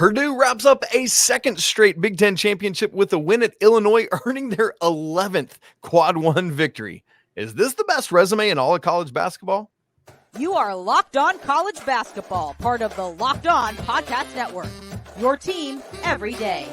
Purdue wraps up a second straight Big Ten championship with a win at Illinois, earning their 11th Quad 1 victory. Is this the best resume in all of college basketball? You are Locked On College Basketball, part of the Locked On Podcast Network. Your team every day.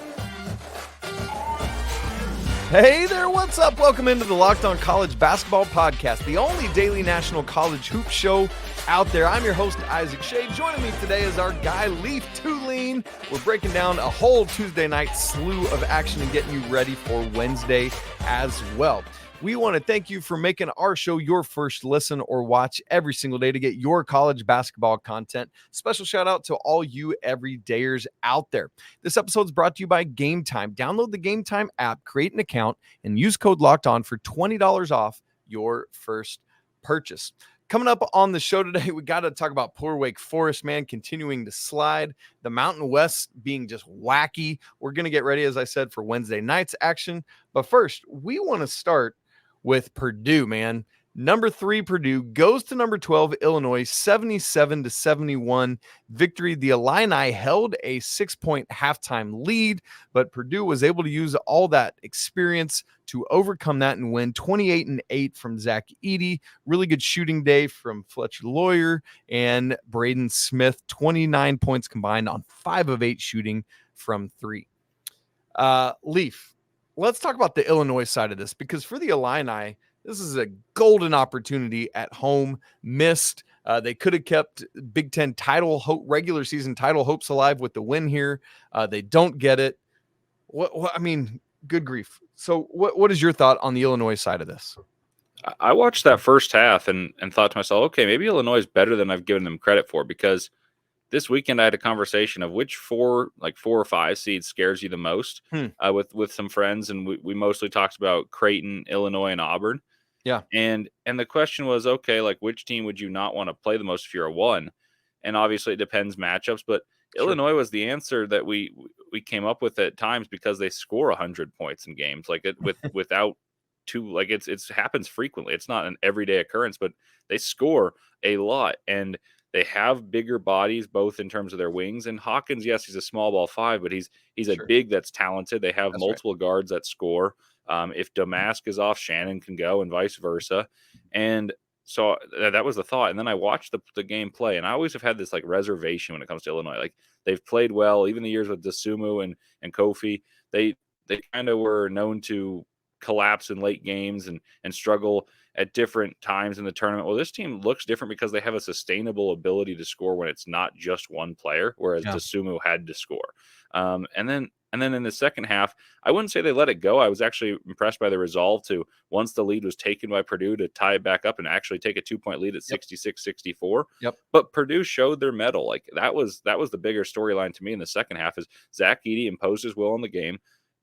Hey there, what's up? Welcome into the Locked On College Basketball Podcast, the only daily national college hoop show out there. I'm your host, Isaac Schade. Joining me today is our guy, Leif Thulin. We're breaking down a whole Tuesday night slew of action and getting you ready for Wednesday as well. We want to thank you for making our show your first listen or watch every single day to get your college basketball content. Special shout out to all you everydayers out there. This episode is brought to you by GameTime. Download the GameTime app, create an account, and use code LOCKEDON for $20 off your first purchase. Coming up on the show today, we got to talk about poor Wake Forest, man, continuing to slide. The Mountain West being just wacky. We're going to get ready, as I said, for Wednesday night's action. But first, we want to start with Purdue, man. Number 3 Purdue goes to number 12 Illinois, 77-71 victory. The Illini held a 6-point halftime lead, but Purdue was able to use all that experience to overcome that and win. 28-8 from Zach Edey. Really good shooting day from Fletcher Lawyer and Braden Smith. 29 points combined on 5 of 8 shooting from 3. Leif, let's talk about the Illinois side of this, because for the Illini, this is a golden opportunity at home missed. They could have kept Big Ten title regular season title hopes alive with the win here. They don't get it. I mean, good grief. So what is your thought on the Illinois side of this? I watched that first half and thought to myself, okay, maybe Illinois is better than I've given them credit for, because this weekend I had a conversation of which 4 or 5 seeds scares you the most with some friends, and we mostly talked about Creighton, Illinois, and Auburn. Yeah. And the question was, okay, like which team would you not want to play the most if you're a 1? And obviously it depends matchups, but sure, Illinois was the answer that we came up with at times, because they score 100 points in games without two, like it happens frequently. It's not an everyday occurrence, but they score a lot, and they have bigger bodies, both in terms of their wings. And Hawkins, yes, he's a small ball 5, but he's sure, a big that's talented. They have multiple guards that score. If Damask is off, Shannon can go, and vice versa. And so that was the thought. And then I watched the game play, and I always have had this like reservation when it comes to Illinois. Like, they've played well, even the years with Dosunmu and Kofi. They kind of were known to collapse in late games and struggle at different times in the tournament. Well, this team looks different because they have a sustainable ability to score when it's not just one player, whereas Dosunmu had to score. And then in the second half, I wouldn't say they let it go. I was actually impressed by the resolve to, once the lead was taken by Purdue, to tie it back up and actually take a 2-point lead at 66-64. Yep. But Purdue showed their mettle. Like, that was the bigger storyline to me in the second half, is Zach Edey imposed his will on the game,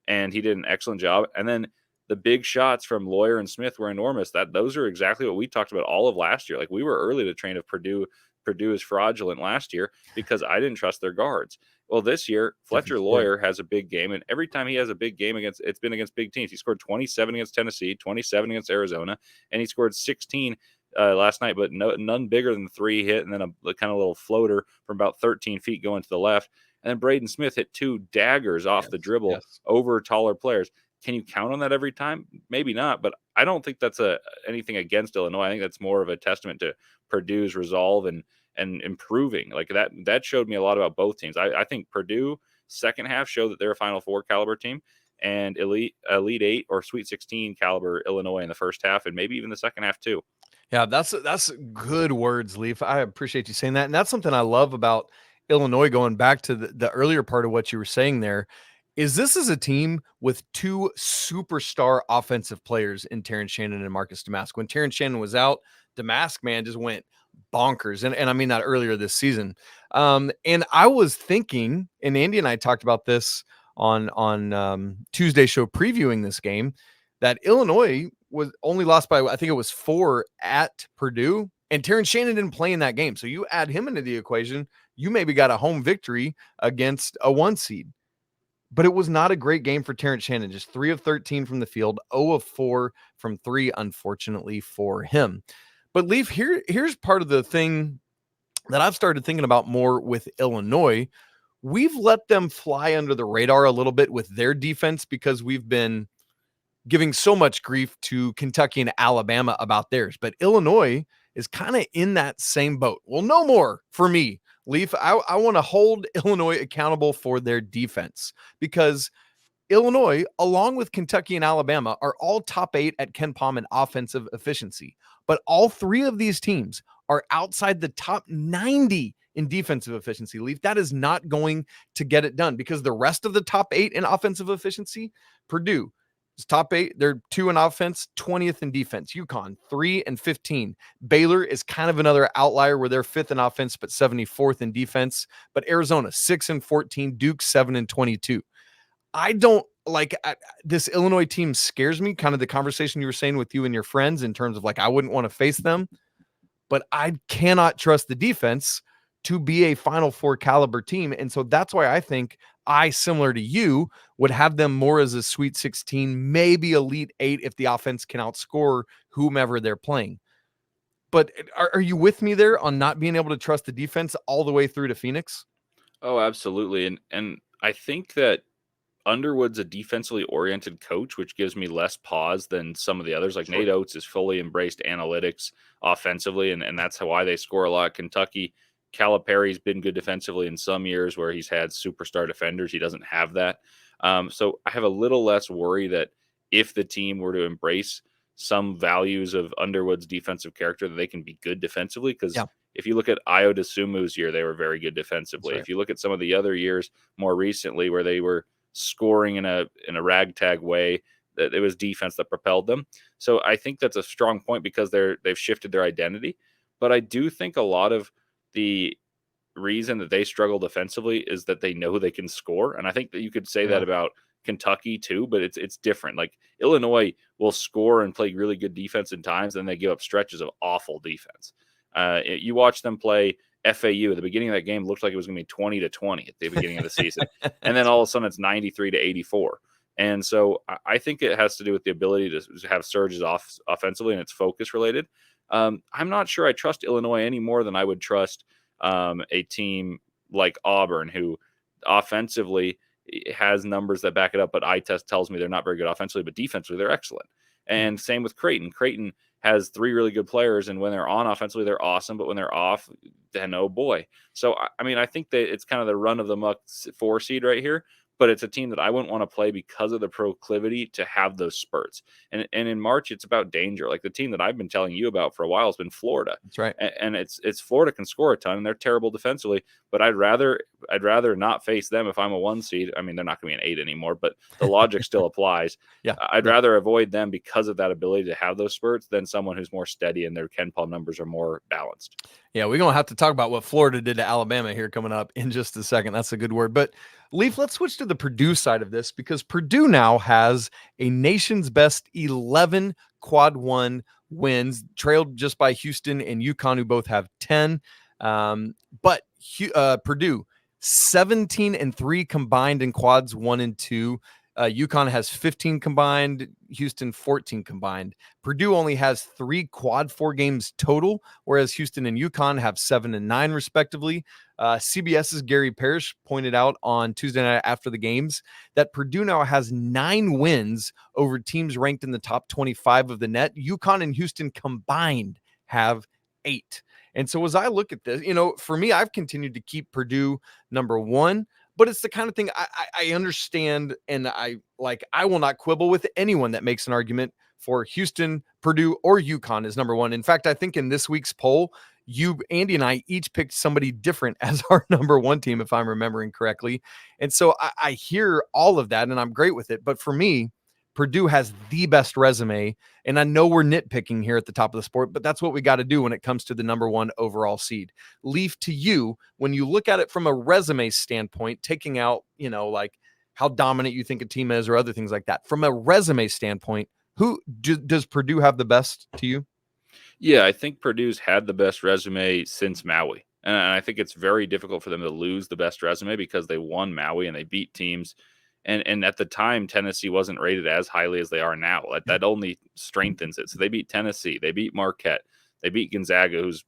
and he did an excellent job. And then the big shots from Lawyer and Smith were enormous. Those are exactly what we talked about all of last year. Like, we were early to train of Purdue is fraudulent last year because I didn't trust their guards. Well, this year, Fletcher Lawyer has a big game, and every time he has a big game it's been against big teams. He scored 27 against Tennessee, 27 against Arizona, and he scored 16 last night, but none bigger than 3 hit, and then a kind of little floater from about 13 feet going to the left. And then Braden Smith hit 2 daggers off the dribble over taller players. Can you count on that every time? Maybe not, but I don't think that's anything against Illinois. I think that's more of a testament to Purdue's resolve and improving. Like, that showed me a lot about both teams. I think Purdue second half showed that they're a Final Four caliber team, and Elite 8 or Sweet 16 caliber Illinois in the first half, and maybe even the second half too. Yeah, that's good words, Leif. I appreciate you saying that. And that's something I love about Illinois, going back to the earlier part of what you were saying there, is this is a team with 2 superstar offensive players in Terrence Shannon and Marcus Damask. When Terrence Shannon was out, Damask, man, just went bonkers. And I mean that earlier this season. And I was thinking, and Andy and I talked about this on Tuesday show previewing this game, that Illinois was only lost by, I think it was 4 at Purdue, and Terrence Shannon didn't play in that game. So you add him into the equation, you maybe got a home victory against a 1 seed. But it was not a great game for Terrence Shannon. Just 3 of 13 from the field, 0 of 4 from 3, unfortunately for him. But Leif, here's part of the thing that I've started thinking about more with Illinois, we've let them fly under the radar a little bit with their defense because we've been giving so much grief to Kentucky and Alabama about theirs. But Illinois is kind of in that same boat. Well, no more for me, Leif. I want to hold Illinois accountable for their defense because Illinois, along with Kentucky and Alabama, are all top 8 at KenPom in offensive efficiency. But all 3 of these teams are outside the top 90 in defensive efficiency. Leif, that is not going to get it done because the rest of the top 8 in offensive efficiency, Purdue is top 8. They're 2 in offense, 20th in defense. UConn, 3 and 15. Baylor is kind of another outlier where they're 5th in offense, but 74th in defense. But Arizona, 6 and 14. Duke, 7 and 22. I don't like this Illinois team scares me, kind of the conversation you were saying with you and your friends in terms of like, I wouldn't want to face them, but I cannot trust the defense to be a Final Four caliber team. And so that's why I think similar to you, would have them more as a Sweet 16, maybe Elite 8 if the offense can outscore whomever they're playing. But are you with me there on not being able to trust the defense all the way through to Phoenix? Oh, absolutely. And I think that Underwood's a defensively oriented coach, which gives me less pause than some of the others. Like Nate Oates has fully embraced analytics offensively, and that's why they score a lot. Kentucky, Calipari's been good defensively in some years where he's had superstar defenders. He doesn't have that. So I have a little less worry that if the team were to embrace some values of Underwood's defensive character, that they can be good defensively. Because if you look at Io DeSumu's year, they were very good defensively. Right. If you look at some of the other years more recently where they were scoring in a ragtag way, that it was defense that propelled them. So I think that's a strong point because they've shifted their identity. But I do think a lot of the reason that they struggle defensively is that they know they can score. And I think that you could say that about Kentucky too, but it's different. Like Illinois will score and play really good defense in times, then they give up stretches of awful defense. You watch them play FAU at the beginning of that game, looked like it was going to be 20-20 at the beginning of the season. And then all of a sudden it's 93-84. And so I think it has to do with the ability to have surges offensively, and it's focus related. I'm not sure I trust Illinois any more than I would trust a team like Auburn, who offensively has numbers that back it up, but eye test tells me they're not very good offensively, but defensively they're excellent. And same with Creighton. Creighton has 3 really good players, and when they're on offensively, they're awesome, but when they're off, then oh boy. So, I mean, I think that it's kind of the run of the muck 4 seed right here, but it's a team that I wouldn't want to play because of the proclivity to have those spurts. And in March, it's about danger. Like the team that I've been telling you about for a while has been Florida. That's right. And it's Florida can score a ton, and they're terrible defensively, but I'd rather not face them if I'm a 1 seed. I mean, they're not going to be an 8 anymore, but the logic still applies. I'd rather avoid them because of that ability to have those spurts than someone who's more steady and their KenPom numbers are more balanced. Yeah, we're going to have to talk about what Florida did to Alabama here coming up in just a second. That's a good word. But Leif, let's switch to the Purdue side of this because Purdue now has a nation's best 11 quad 1 wins, trailed just by Houston and UConn, who both have 10. But Purdue, 17-3 combined in quads 1 and 2. UConn has 15 combined, Houston 14 combined. Purdue only has 3 quad 4 games total, whereas Houston and UConn have 7 and 9 respectively. CBS's Gary Parrish pointed out on Tuesday night after the games that Purdue now has 9 wins over teams ranked in the top 25 of the net. UConn and Houston combined have 8. And so as I look at this, for me, I've continued to keep Purdue number 1. But it's the kind of thing I understand, and I will not quibble with anyone that makes an argument for Houston, Purdue, or UConn as number 1. In fact, I think in this week's poll, Andy and I each picked somebody different as our number 1 team, if I'm remembering correctly. And so I hear all of that, and I'm great with it. But for me, Purdue has the best resume, and I know we're nitpicking here at the top of the sport, but that's what we got to do when it comes to the number 1 overall seed. Leif, to you, when you look at it from a resume standpoint, taking out, like how dominant you think a team is or other things like that, from a resume standpoint, who does Purdue have the best to you? Yeah, I think Purdue's had the best resume since Maui, and I think it's very difficult for them to lose the best resume because they won Maui and they beat teams. And at the time, Tennessee wasn't rated as highly as they are now. That only strengthens it. So they beat Tennessee. They beat Marquette. They beat Gonzaga, who's,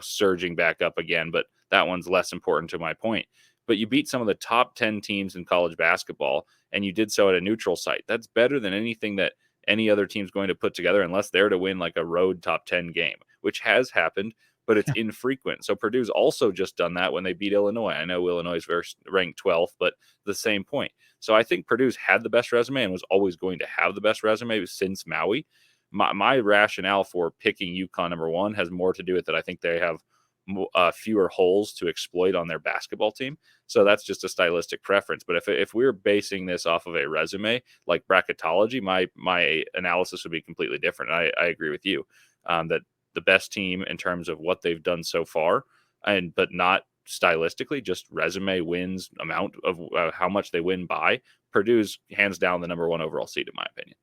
surging back up again. But that one's less important to my point. but you beat some of the top 10 teams in college basketball, and you did so at a neutral site. That's better than anything that any other team's going to put together, unless they're to win like a road top 10 game, which has happened, but it's infrequent. So Purdue's also just done that when they beat Illinois. I know Illinois is ranked 12th, but the same point. So I think Purdue's had the best resume and was always going to have the best resume since Maui. My rationale for picking UConn number 1 has more to do with that. I think they have fewer holes to exploit on their basketball team. So that's just a stylistic preference. But if we're basing this off of a resume like bracketology, my analysis would be completely different. I agree with you that the best team in terms of what they've done so far, but not stylistically, just resume wins, amount of how much they win by, Purdue's hands down the number 1 overall seed, in my opinion.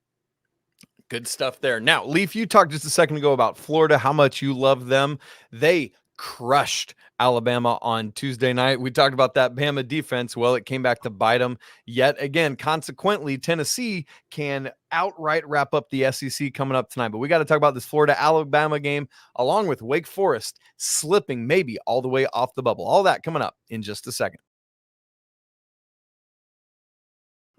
Good stuff there. Now, Leif, you talked just a second ago about Florida, how much you love them. They crushed Alabama on Tuesday night. We talked about that Bama defense. Well, it came back to bite them yet again. Consequently, Tennessee can outright wrap up the SEC coming up tonight. But we got to talk about this Florida-Alabama game, along with Wake Forest slipping maybe all the way off the bubble. All that coming up in just a second.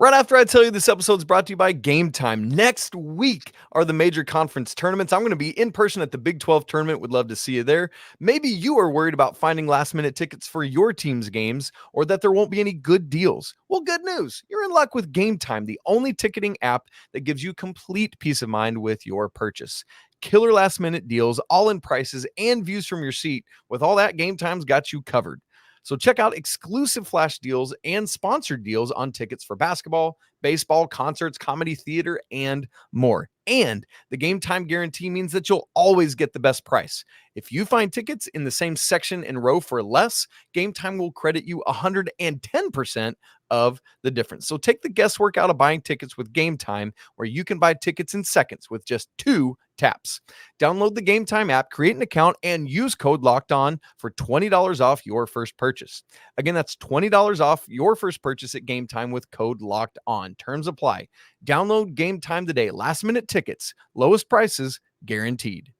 Right after I tell you this episode is brought to you by GameTime. Next week are the major conference tournaments. I'm going to be in person at the Big 12 tournament. Would love to see you there. Maybe you are worried about finding last-minute tickets for your team's games or that there won't be any good deals. Well, good news. You're in luck with GameTime, the only ticketing app that gives you complete peace of mind with your purchase. Killer last-minute deals, all-in prices, and views from your seat. With all that, GameTime's got you covered. So check out exclusive flash deals and sponsored deals on tickets for basketball, baseball, concerts, comedy, theater, and more. And the Game Time guarantee means that you'll always get the best price. If you find tickets in the same section and row for less, Game Time will credit you 110% of the difference. So take the guesswork out of buying tickets with Game Time, where you can buy tickets in seconds with just 2 taps. Download the Game Time app, create an account, and use code LOCKEDON for $20 off your first purchase. Again, that's $20 off your first purchase at Game Time with code LOCKEDON. Terms apply. Download Game Time today. Last minute tickets, lowest prices guaranteed.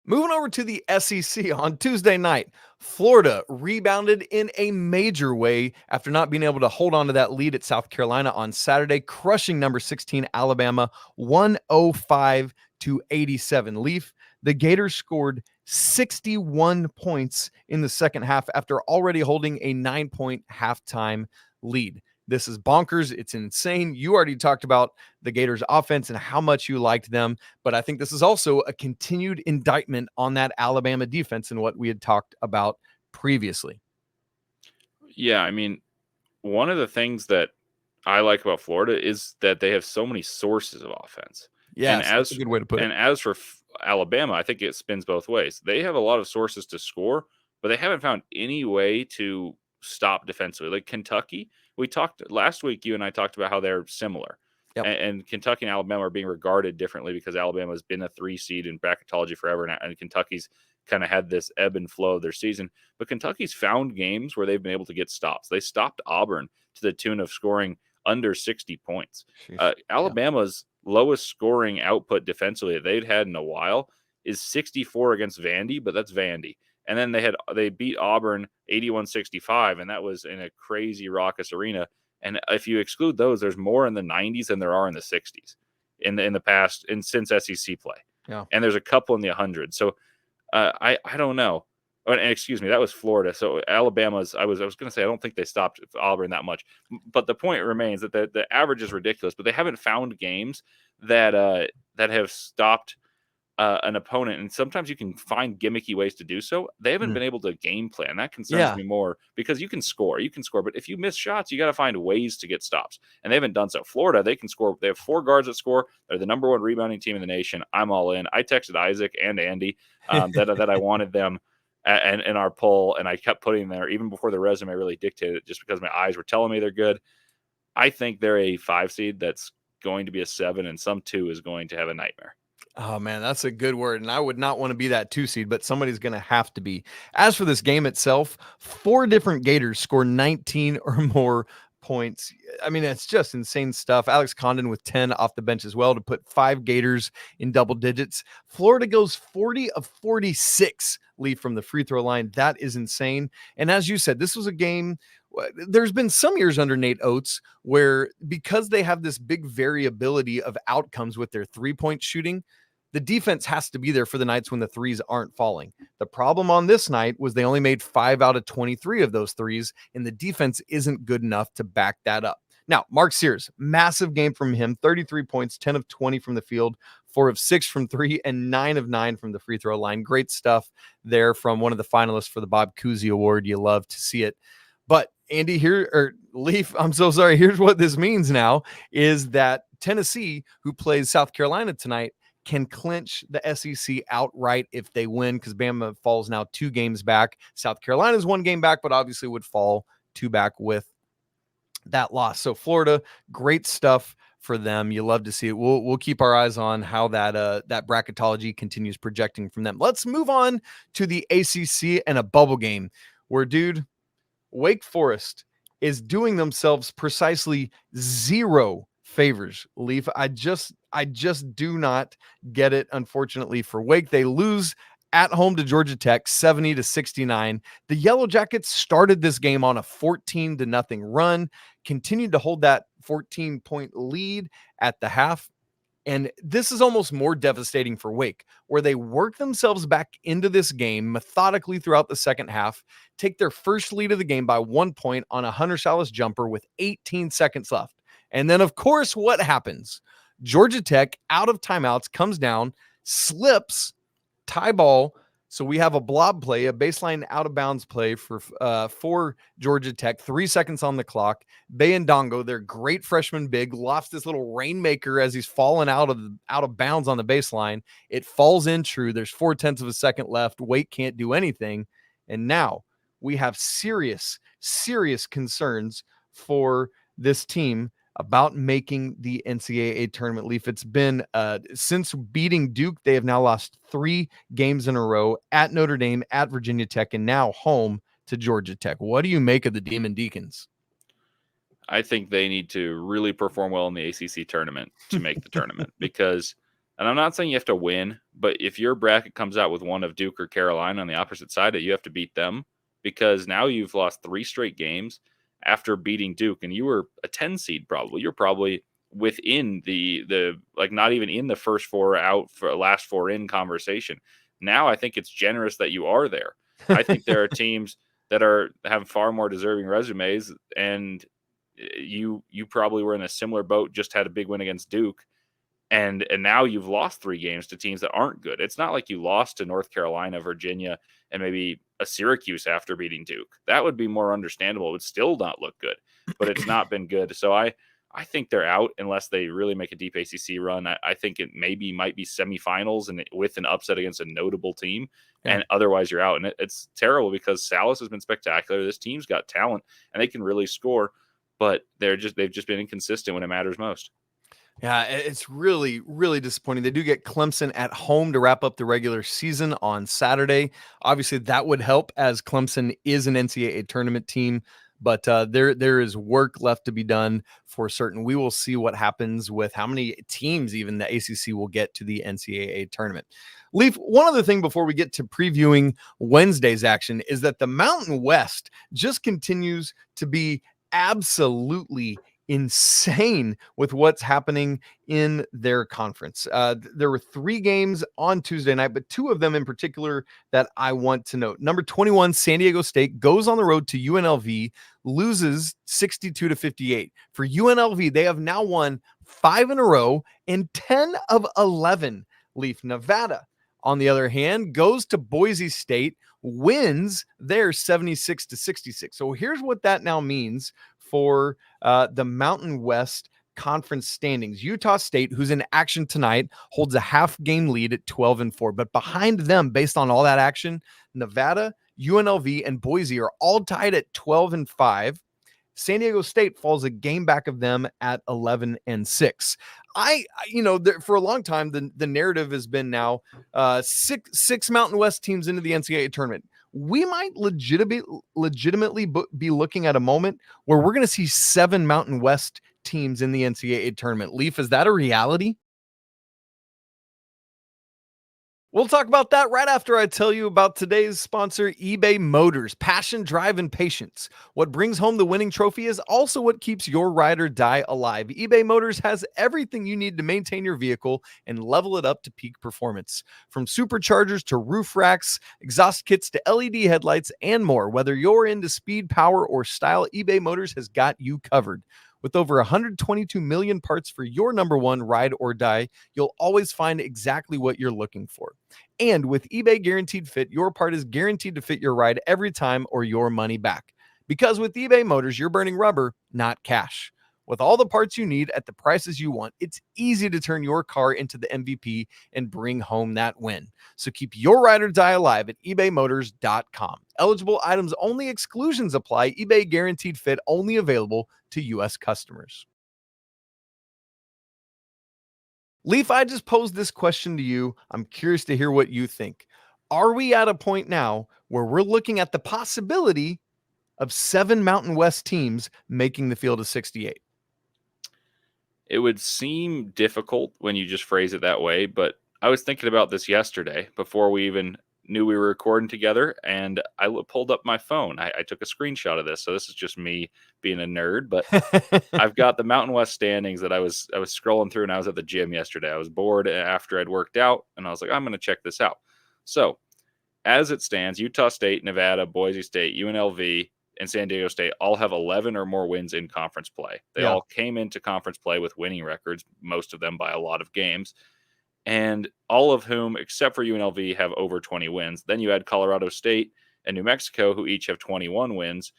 Moving over to the SEC on Tuesday night, Florida rebounded in a major way after not being able to hold on to that lead at South Carolina on Saturday, crushing number 16 Alabama 105-87. Leif, the Gators scored 61 points in the second half after already holding a 9-point halftime lead. This is bonkers. It's insane. You already talked about the Gators offense and how much you liked them, but I think this is also a continued indictment on that Alabama defense and what we had talked about previously. Yeah, I mean, one of the things that I like about Florida is that they have so many sources of offense. Yeah, that's a good way to put it. And as for Alabama, I think it spins both ways. They have a lot of sources to score, but they haven't found any way to stop defensively. Like Kentucky, we talked last week, you and I talked about how they're similar. Yep. And Kentucky and Alabama are being regarded differently because Alabama has been a 3 seed in bracketology forever, and Kentucky's kind of had this ebb and flow of their season. But Kentucky's found games where they've been able to get stops. They stopped Auburn to the tune of scoring under 60 points. Alabama's lowest scoring output defensively that they'd had in a while is 64 against Vandy, but that's Vandy. And then they beat Auburn 81-65, and that was in a crazy raucous arena. And if you exclude those, there's more in the 90s than there are in the 60s in the past and since SEC play. Yeah. And there's a couple in the 100s. So I don't know. Oh, and excuse me, that was Florida. So Alabama's. I was going to say I don't think they stopped Auburn that much, but the point remains that the average is ridiculous. But they haven't found games that have stopped an opponent, and sometimes you can find gimmicky ways to do so. They haven't been able to game plan. That concerns me more because you can score, but if you miss shots, you got to find ways to get stops, and they haven't done so. Florida, they can score. They have 4 guards that score. They're the number 1 rebounding team in the nation. I'm all in. I texted Isaac and Andy that I wanted them in our poll, and I kept putting them there even before the resume really dictated it, just because my eyes were telling me they're good. I think they're a 5 seed that's going to be a 7, and some 2 is going to have a nightmare. Oh, man, that's a good word. And I would not want to be that 2 seed, but somebody's going to have to be. As for this game itself, 4 different Gators score 19 or more points. I mean, it's just insane stuff. Alex Condon with 10 off the bench as well to put 5 Gators in double digits. Florida goes 40 of 46 Leif from the free throw line. That is insane. And as you said, this was a game. There's been some years under Nate Oates where, because they have this big variability of outcomes with their 3-point shooting, the defense has to be there for the nights when the threes aren't falling. The problem on this night was they only made 5 out of 23 of those threes, and the defense isn't good enough to back that up. Now, Mark Sears, massive game from him, 33 points, 10 of 20 from the field, 4 of 6 from 3, and 9 of 9 from the free throw line. Great stuff there from one of the finalists for the Bob Cousy Award. You love to see it. But Andy, Leif, I'm so sorry. Here's what this means now is that Tennessee, who plays South Carolina tonight, can clinch the SEC outright if they win, because Bama falls now 2 games back. South Carolina's 1 game back, but obviously would fall 2 back with that loss. So Florida, great stuff for them. You love to see it. We'll keep our eyes on how that bracketology continues projecting from them. Let's move on to the ACC and a bubble game where, dude, Wake Forest is doing themselves precisely 0 favors. Leif, I just do not get it. Unfortunately for Wake, they lose at home to Georgia Tech 70-69. The Yellow Jackets started this game on a 14-0 run, continued to hold that 14-point lead at the half. And this is almost more devastating for Wake, where they work themselves back into this game methodically throughout the second half, take their first lead of the game by 1 point on a Hunter Salas jumper with 18 seconds left. And then, of course, what happens? Georgia Tech, out of timeouts, comes down, slips, tie ball. So we have a blob play, a baseline out of bounds play for Georgia Tech. 3 seconds on the clock. Bayandongo, their great freshman big, lofts this little rainmaker as he's falling out of bounds on the baseline. It falls in true. There's 0.4 of a second left. Wake can't do anything. And now we have serious concerns for this team about making the NCAA tournament. Leif, it's been since beating Duke, they have now lost 3 games in a row at Notre Dame, at Virginia Tech, and now home to Georgia Tech. What do you make of the Demon Deacons? I think they need to really perform well in the ACC tournament to make the tournament, because, and I'm not saying you have to win, but if your bracket comes out with one of Duke or Carolina on the opposite side, you have to beat them, because now you've lost 3 straight games after beating Duke, and you were a 10 seed probably. You're probably within the like not even in the first 4 out for last 4 in conversation. Now I think it's generous that you are there. I think there are teams that have far more deserving resumes, and you probably were in a similar boat, just had a big win against Duke, and now you've lost 3 games to teams that aren't good. It's not like you lost to North Carolina, Virginia, and maybe a Syracuse after beating Duke. That would be more understandable. It would still not look good, but it's not been good. So I think they're out unless they really make a deep ACC run. I think it might be semifinals and with an upset against a notable team, and otherwise you're out. And it's terrible because Salas has been spectacular. This team's got talent and they can really score, but they've just been inconsistent when it matters most. Yeah, it's really, really disappointing. They do get Clemson at home to wrap up the regular season on Saturday. Obviously, that would help, as Clemson is an NCAA tournament team, but there is work left to be done for certain. We will see what happens with how many teams even the ACC will get to the NCAA tournament. Leif, one other thing before we get to previewing Wednesday's action is that the Mountain West just continues to be absolutely insane with what's happening in their conference. There were 3 games on Tuesday night, but 2 of them in particular that I want to note. Number 21, San Diego State goes on the road to UNLV, loses 62-58. For UNLV, they have now won 5 in a row and 10 of 11. Leif, Nevada, on the other hand, goes to Boise State, wins there 76-66. So here's what that now means for the Mountain West Conference standings. Utah State, who's in action tonight, holds a half game lead at 12-4. But behind them, based on all that action, Nevada, UNLV, and Boise are all tied at 12-5. San Diego State falls a game back of them at 11-6. For a long time, the narrative has been now six Mountain West teams into the NCAA tournament. We might legitimately be looking at a moment where we're going to see 7 Mountain West teams in the NCAA tournament. Leif, is that a reality? We'll talk about that right after I tell you about today's sponsor, eBay Motors. Passion, drive, and patience. What brings home the winning trophy is also what keeps your ride or die alive. eBay Motors has everything you need to maintain your vehicle and level it up to peak performance. From superchargers to roof racks, exhaust kits to LED headlights, and more. Whether you're into speed, power, or style, eBay Motors has got you covered. With over 122 million parts for your number one ride or die, you'll always find exactly what you're looking for. And with eBay Guaranteed Fit, your part is guaranteed to fit your ride every time or your money back. Because with eBay Motors, you're burning rubber, not cash. With all the parts you need at the prices you want, it's easy to turn your car into the MVP and bring home that win. So keep your ride or die alive at ebaymotors.com. Eligible items only, exclusions apply. eBay Guaranteed Fit only available to U.S. customers. Leif, I just posed this question to you. I'm curious to hear what you think. Are we at a point now where we're looking at the possibility of 7 Mountain West teams making the field of 68? It would seem difficult when you just phrase it that way, but I was thinking about this yesterday before we even knew we were recording together, and I pulled up my phone. I took a screenshot of this, so this is just me being a nerd, but I've got the Mountain West standings that I was scrolling through, and I was at the gym yesterday. I was bored after I'd worked out, and I was like, I'm going to check this out. So, as it stands, Utah State, Nevada, Boise State, UNLV, and San Diego State all have 11 or more wins in conference play. They all came into conference play with winning records, most of them by a lot of games, and all of whom, except for UNLV, have over 20 wins. Then you add Colorado State and New Mexico, who each have 21 wins.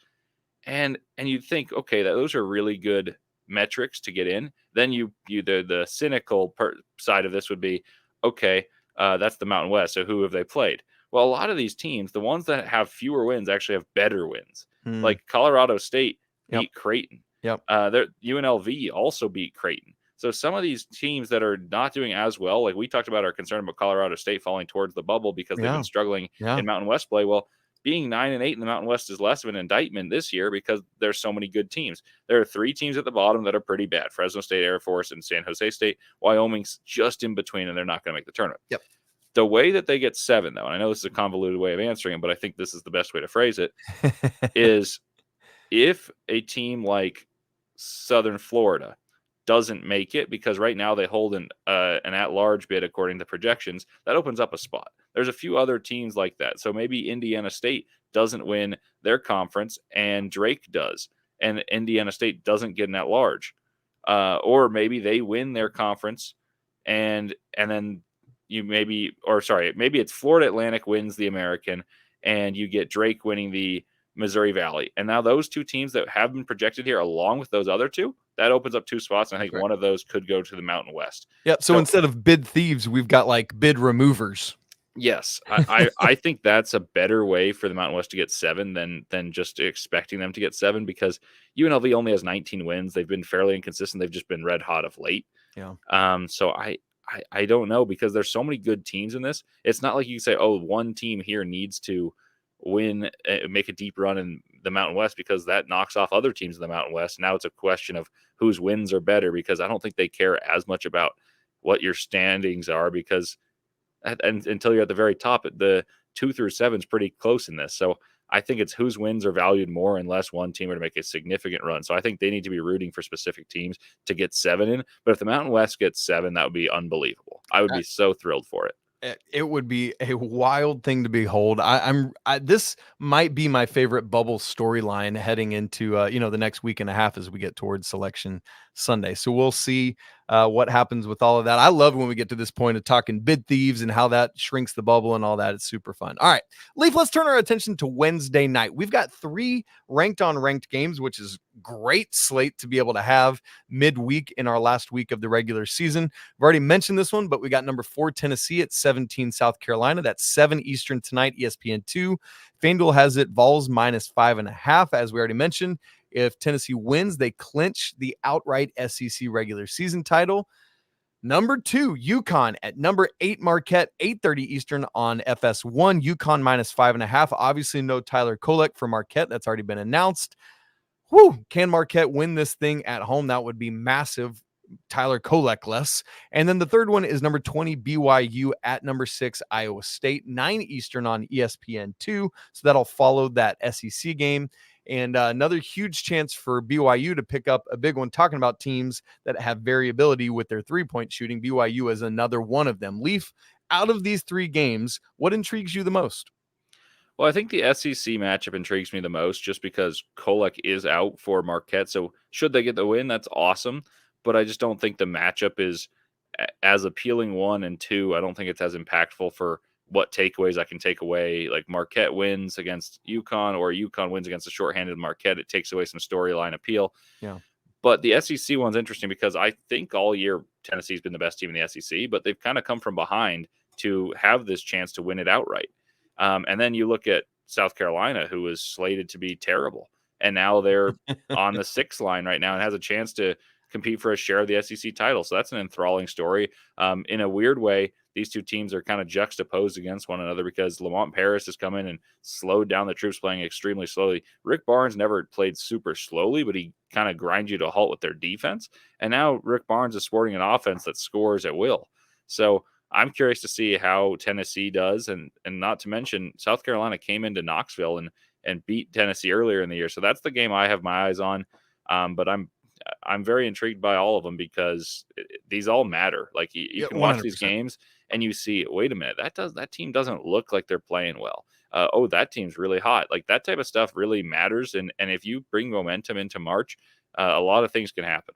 And you'd think, okay, those are really good metrics to get in. Then the cynical side of this would be, okay, that's the Mountain West. So who have they played? Well, a lot of these teams, the ones that have fewer wins, actually have better wins. Like Colorado State beat Creighton. UNLV also beat Creighton. So some of these teams that are not doing as well, like we talked about our concern about Colorado State falling towards the bubble because they've been struggling in Mountain West play. Well, being 9-8 in the Mountain West is less of an indictment this year because there's so many good teams. There are 3 teams at the bottom that are pretty bad: Fresno State, Air Force, and San Jose State. Wyoming's just in between, and they're not going to make the tournament. The way that they get 7, though, and I know this is a convoluted way of answering it, but I think this is the best way to phrase it, is if a team like Southern Florida doesn't make it, because right now they hold an at-large bid according to projections, that opens up a spot. There's a few other teams like that. So maybe Indiana State doesn't win their conference and Drake does, and Indiana State doesn't get an at-large. Or maybe they win their conference and then maybe it's Florida Atlantic wins the American and you get Drake winning the Missouri Valley. And now those 2 teams that have been projected here along with those other 2, that opens up 2 spots. And I think one of those could go to the Mountain West. So instead of bid thieves, we've got like bid removers. Yes. I think that's a better way for the Mountain West to get 7 than just expecting them to get 7, because UNLV only has 19 wins. They've been fairly inconsistent. They've just been red hot of late. So I don't know, because there's so many good teams in this. It's not like you can say, oh, one team here needs to win, make a deep run in the Mountain West, because that knocks off other teams in the Mountain West. Now it's a question of whose wins are better, because I don't think they care as much about what your standings are, because until you're at the very top, the 2 through 7 is pretty close in this. So I think it's whose wins are valued more, unless one team were to make a significant run. So I think they need to be rooting for specific teams to get 7 in. But if the Mountain West gets 7, that would be unbelievable. I would be so thrilled for it. It would be a wild thing to behold. This might be my favorite bubble storyline heading into the next week and a half as we get towards Selection Sunday. So we'll see what happens with all of that. I love when we get to this point of talking bid thieves and how that shrinks the bubble and all that. It's super fun. All right, Leif, let's turn our attention to Wednesday night. We've got 3 ranked on ranked games, which is great slate to be able to have midweek in our last week of the regular season. I've already mentioned this one, but we got number 4 Tennessee at 17 South Carolina. That's 7 Eastern tonight, ESPN2. FanDuel has it Vols -5.5, as we already mentioned. If Tennessee wins, they clinch the outright SEC regular season title. Number 2, UConn at number 8 Marquette, 8:30 Eastern on FS1. UConn -5.5. Obviously, no Tyler Kolek for Marquette. That's already been announced. Can Marquette win this thing at home? That would be massive. Tyler Kolek-less. And then the third one is number 20 BYU at number 6 Iowa State, 9 Eastern on ESPN2. So that'll follow that SEC game. And another huge chance for BYU to pick up a big one. Talking about teams that have variability with their three-point shooting, BYU is another one of them. Leif, out of these 3 games, what intrigues you the most? Well, I think the SEC matchup intrigues me the most just because Kolek is out for Marquette. So should they get the win, that's awesome. But I just don't think the matchup is as appealing, 1, and 2. I don't think it's as impactful for what takeaways I can take away. Like Marquette wins against UConn or UConn wins against a shorthanded Marquette. It takes away some storyline appeal. Yeah. But the SEC one's interesting because I think all year Tennessee's been the best team in the SEC, but they've kind of come from behind to have this chance to win it outright. And then you look at South Carolina, who was slated to be terrible, and now they're on the 6th line right now and has a chance to compete for a share of the SEC title. So that's an enthralling story. In a weird way, these two teams are kind of juxtaposed against one another because Lamont Paris has come in and slowed down the troops playing extremely slowly. Rick Barnes never played super slowly, but he kind of grinds you to a halt with their defense. And now Rick Barnes is sporting an offense that scores at will. So I'm curious to see how Tennessee does, and not to mention South Carolina came into Knoxville and beat Tennessee earlier in the year. So that's the game I have my eyes on. But I'm very intrigued by all of them because these all matter. Like you can watch 100%. these games and you see, wait a minute, that team doesn't look like they're playing well. That team's really hot. Like that type of stuff really matters. And if you bring momentum into March, a lot of things can happen.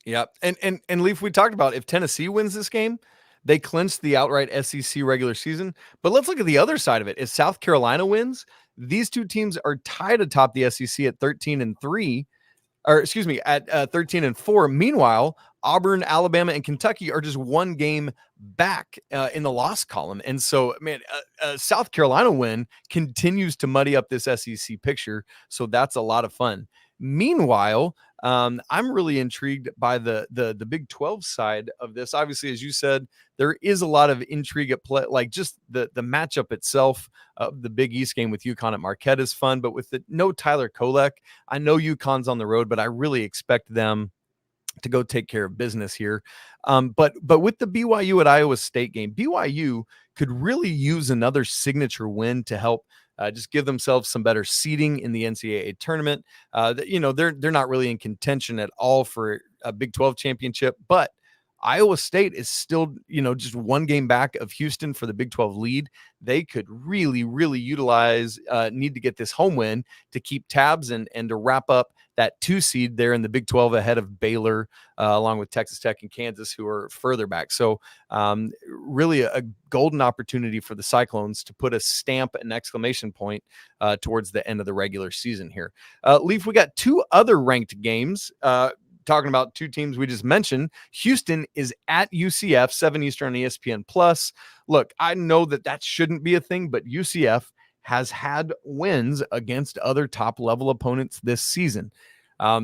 Yeah. And Leif, we talked about if Tennessee wins this game, they clinched the outright SEC regular season. But let's look at the other side of it. If South Carolina wins, these two teams are tied atop the SEC at 13-3, or excuse me, at 13-4. Meanwhile, Auburn, Alabama, and Kentucky are just one game back in the loss column. And so, man, South Carolina win continues to muddy up this SEC picture. So that's a lot of fun. Meanwhile, I'm really intrigued by the Big 12 side of this. Obviously, as you said, there is a lot of intrigue at play. Like just the matchup itself, the Big East game with UConn at Marquette is fun, but with no Tyler Kolek, I know UConn's on the road, but I really expect them to go take care of business here. But with the BYU at Iowa State game, BYU could really use another signature win to help just give themselves some better seeding in the NCAA tournament. They're not really in contention at all for a Big 12 championship, but Iowa State is still, just one game back of Houston for the Big 12 lead. They could really, really need to get this home win to keep tabs and to wrap up that 2 seed there in the Big 12 ahead of Baylor, along with Texas Tech and Kansas, who are further back. So really a golden opportunity for the Cyclones to put a stamp, an exclamation point towards the end of the regular season here. Leif, we got 2 other ranked games. Talking about 2 teams we just mentioned. Houston is at UCF, 7 Eastern on ESPN Plus. Look, I know that shouldn't be a thing, but UCF has had wins against other top level opponents this season.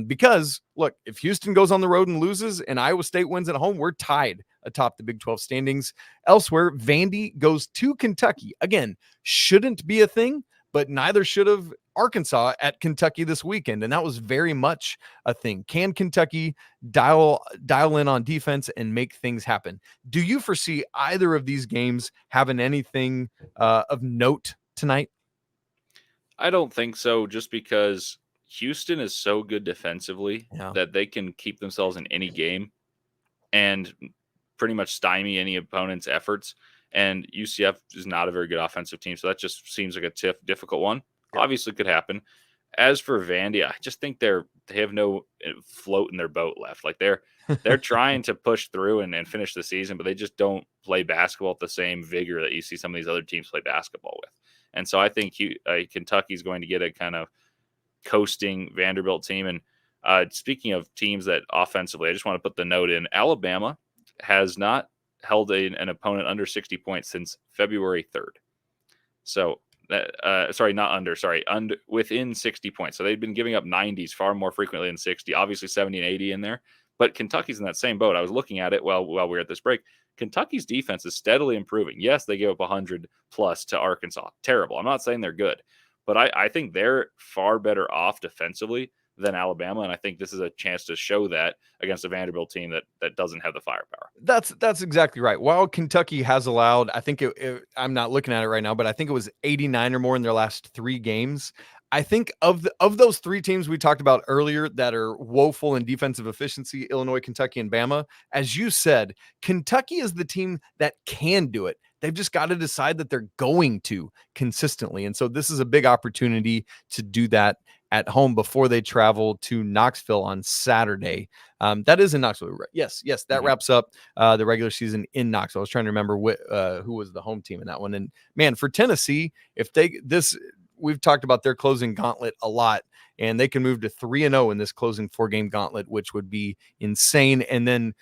Because look, if Houston goes on the road and loses and Iowa State wins at home, we're tied atop the Big 12 standings. Elsewhere, Vandy goes to Kentucky. Again, shouldn't be a thing, but neither should have Arkansas at Kentucky this weekend, and that was very much a thing. Can Kentucky dial in on defense and make things happen? Do you foresee either of these games having anything of note tonight? I don't think so, just because Houston is so good defensively that they can keep themselves in any game and pretty much stymie any opponent's efforts. And UCF is not a very good offensive team, so that just seems like a difficult one. Yeah. Obviously could happen. As for Vandy, I just think they have no float in their boat left. Like they're trying to push through and finish the season, but they just don't play basketball at the same vigor that you see some of these other teams play basketball with. And so I think Kentucky's going to get a kind of coasting Vanderbilt team. And speaking of teams that offensively, I just want to put the note in. Alabama has not held an opponent under 60 points since February 3rd. So, within 60 points. So they've been giving up 90s far more frequently than 60, obviously 70 and 80 in there. But Kentucky's in that same boat. I was looking at it while we were at this break. Kentucky's defense is steadily improving. Yes, they gave up 100 plus to Arkansas. Terrible. I'm not saying they're good, but I think they're far better off defensively than Alabama. And I think this is a chance to show that against a Vanderbilt team that doesn't have the firepower. That's exactly right. While Kentucky has allowed, I think I'm not looking at it right now, but I think it was 89 or more in their last 3 games. I think of those 3 teams we talked about earlier that are woeful in defensive efficiency, Illinois, Kentucky, and Bama, as you said, Kentucky is the team that can do it. They've just got to decide that they're going to consistently. And so this is a big opportunity to do that at home before they travel to Knoxville on Saturday. That is in Knoxville. Yes, that wraps up the regular season in Knoxville. I was trying to remember who was the home team in that one. And man, for Tennessee, we've talked about their closing gauntlet a lot, and they can move to 3-0 in this closing 4-game gauntlet, which would be insane. And then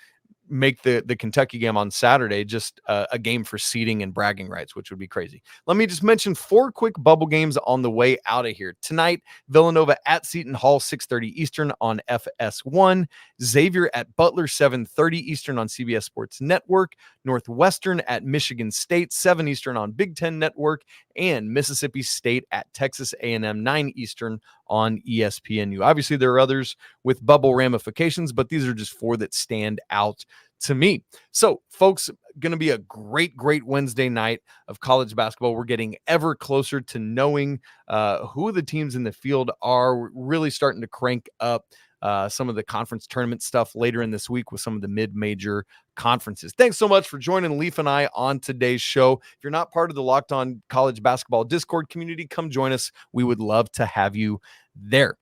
make the Kentucky game on Saturday just a game for seeding and bragging rights, which would be crazy. Let me just mention 4 quick bubble games on the way out of here. Tonight, Villanova at Seton Hall, 6:30 Eastern on FS1. Xavier at Butler, 7:30 Eastern on CBS Sports Network. Northwestern at Michigan State, 7 Eastern on Big Ten Network. And Mississippi State at Texas A&M, 9 Eastern on ESPNU. Obviously, there are others with bubble ramifications, but these are just 4 that stand out to me. So, folks, going to be a great Wednesday night of college basketball. We're getting ever closer to knowing who the teams in the field are. We're really starting to crank up some of the conference tournament stuff later in this week with some of the mid-major conferences. Thanks so much for joining Leif and I on today's show. If you're not part of the Locked On College Basketball Discord community, come join us. We would love to have you there.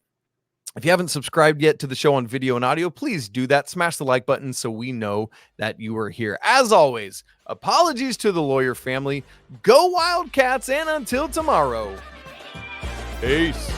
If you haven't subscribed yet to the show on video and audio, please do that. Smash the like button so we know that you are here. As always, apologies to the lawyer family. Go Wildcats, and until tomorrow, peace.